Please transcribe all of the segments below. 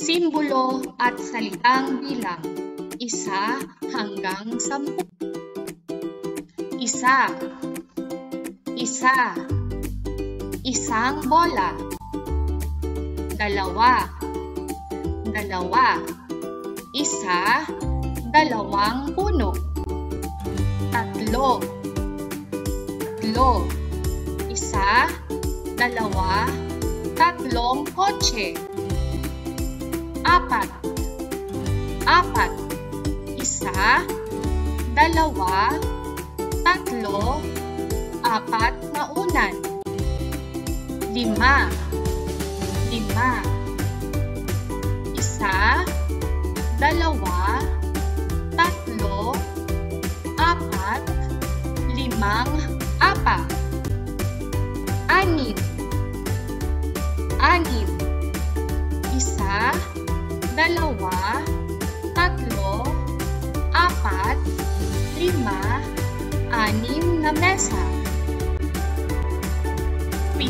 Simbolo at salitang bilang 1 hanggang 10. 1. Isang bola. 2. Dalawang puno. 3. 3 kotse. 4. 4 na unan. 5. 5 apa. 6. 6 na mesa. 7.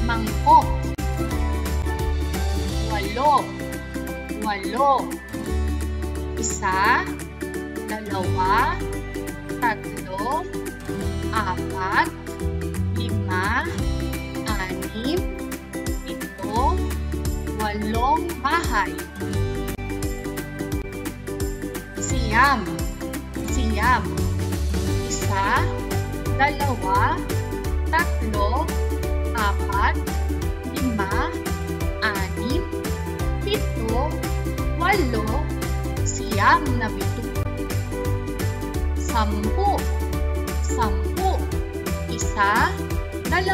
mangkok. 8. 8 bahay. Siyam. 1, 2, 3, 4, 5, 6, 7, 8 siyam na bituka. 10. 1, 2, 3, 4,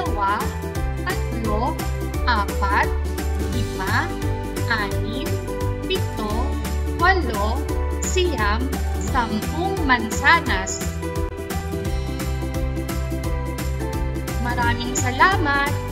5, 6, 7, 8 siyam 10 mansanas. Maraming salamat!